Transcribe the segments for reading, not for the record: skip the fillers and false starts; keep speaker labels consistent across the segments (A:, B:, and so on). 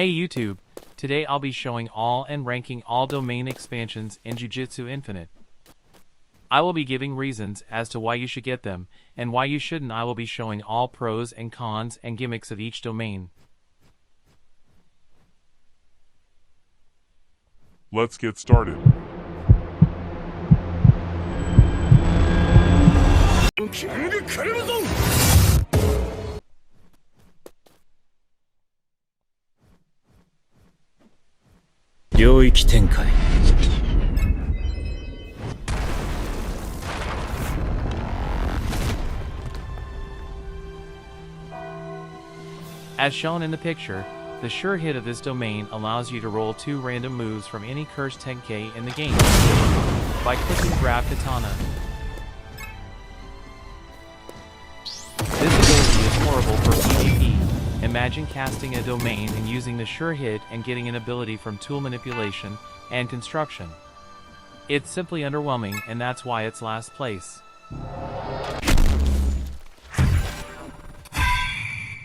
A: Hey YouTube, today I'll be showing all and ranking all domain expansions in Jujutsu Infinite. I will be giving reasons as to why you should get them, and why you shouldn't. I will be showing all pros and cons and gimmicks of each domain.
B: Let's get started.
A: As shown in the picture, the sure hit of this domain allows you to roll 2 random moves from any cursed Tenkei in the game by clicking Grab Katana. This ability is horrible for PvP. Imagine casting a domain and using the sure hit and getting an ability from tool manipulation and construction. It's simply underwhelming, and that's why it's last place.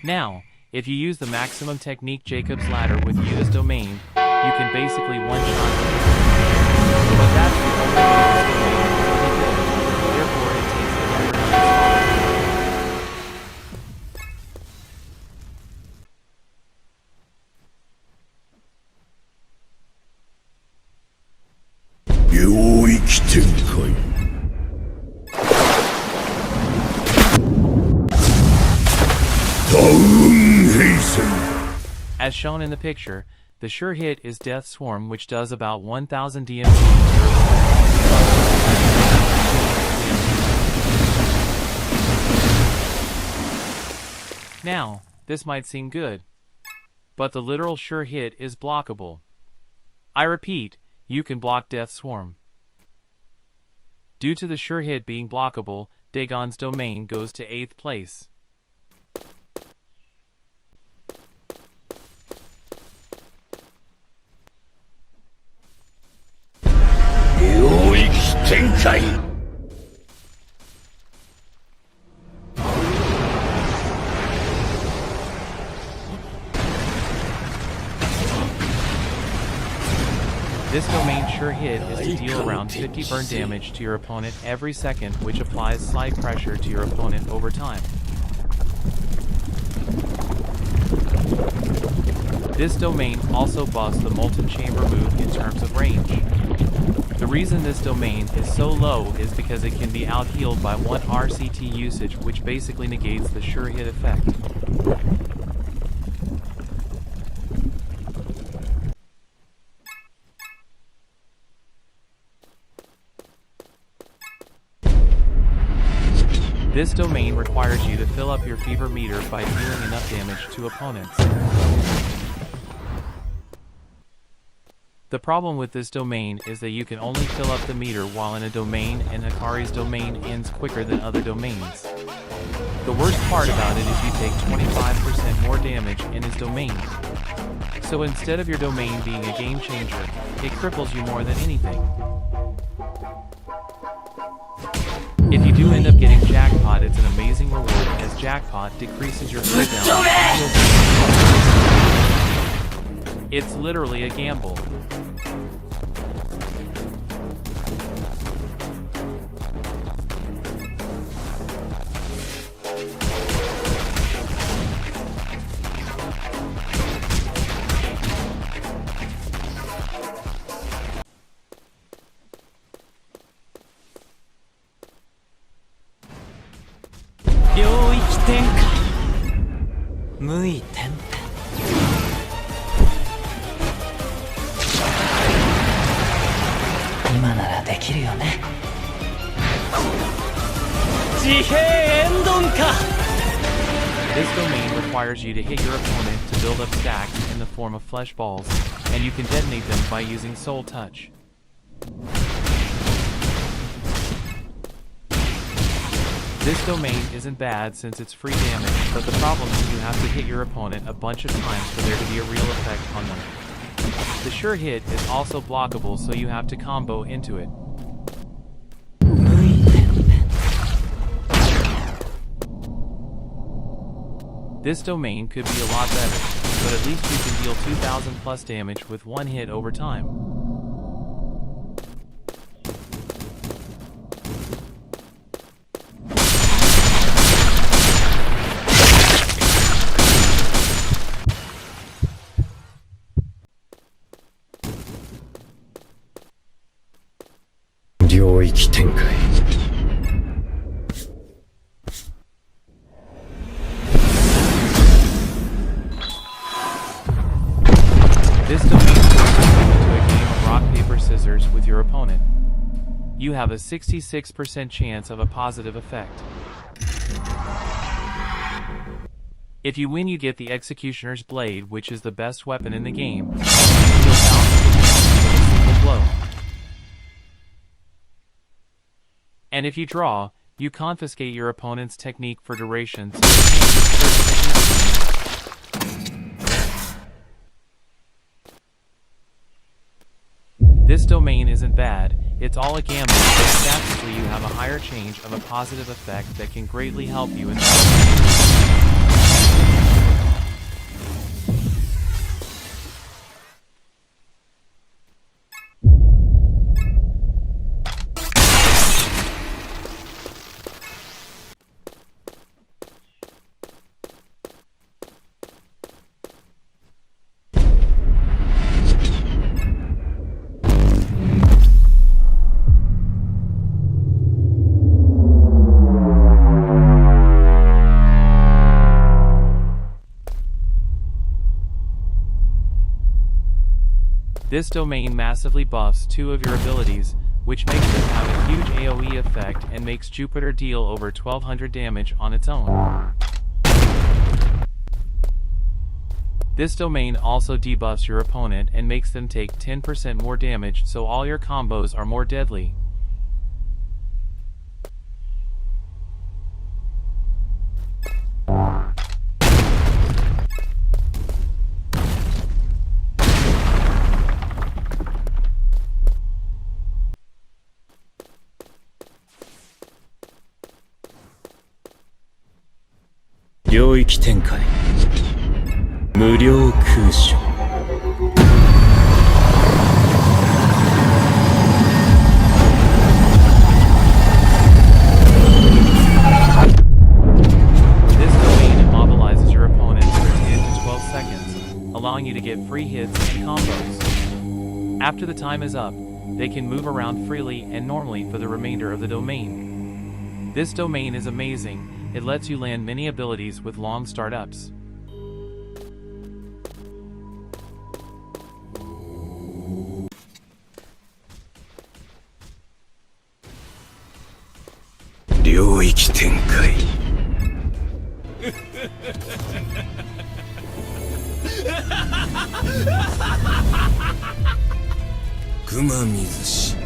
A: Now, if you use the maximum technique Jacob's Ladder with Yuda's domain, you can basically one-shot it. But that's the only way this domain is really good. Therefore it takes the number 9 spot. As shown in the picture, the sure hit is Death Swarm, which does about 1000 DMG. Now, this might seem good, but the literal sure hit is blockable. I repeat, you can block Death Swarm. Due to the sure hit being blockable, Dagon's domain goes to 8th place. This domain sure hit is to deal around 50 burn damage to your opponent every second, which applies slight pressure to your opponent over time. This domain also buffs the Molten Chamber move in terms of range. The reason this domain is so low is because it can be out-healed by 1 RCT usage, which basically negates the sure hit effect. This domain requires you to fill up your fever meter by dealing enough damage to opponents. The problem with this domain is that you can only fill up the meter while in a domain, and Hikari's domain ends quicker than other domains. The worst part about it is you take 25% more damage in his domain. So instead of your domain being a game changer, it cripples you more than anything. If you do end up getting Jackpot, it's an amazing reward, as Jackpot decreases your cooldown. It's literally a gamble. This domain requires you to hit your opponent to build up stacks in the form of flesh balls, and you can detonate them by using Soul Touch. This domain isn't bad since it's free damage, but the problem is you have to hit your opponent a bunch of times for there to be a real effect on them. The sure hit is also blockable, so you have to combo into it. This domain could be a lot better. but at least you can deal 2000 plus damage with one hit over time. This domain forces you into a game of rock, paper, scissors with your opponent. You have a 66% chance of a positive effect. If you win, you get the Executioner's Blade, which is the best weapon in the game. You deal thousands of damage with a single blow. And if you draw, you confiscate your opponent's technique for duration, so they can't use certain techniques. This domain isn't bad, it's all a gamble, but statistically you have a higher change of a positive effect that can greatly help you in battle. This domain massively buffs two of your abilities, which makes them have a huge AoE effect and makes Jupiter deal over 1200 damage on its own. This domain also debuffs your opponent and makes them take 10% more damage, so all your combos are more deadly. Allowing you to get free hits and combos. After the time is up, they can move around freely and normally for the remainder of the domain. This domain is amazing, it lets you land many abilities with long startups. Kuma Mizushi.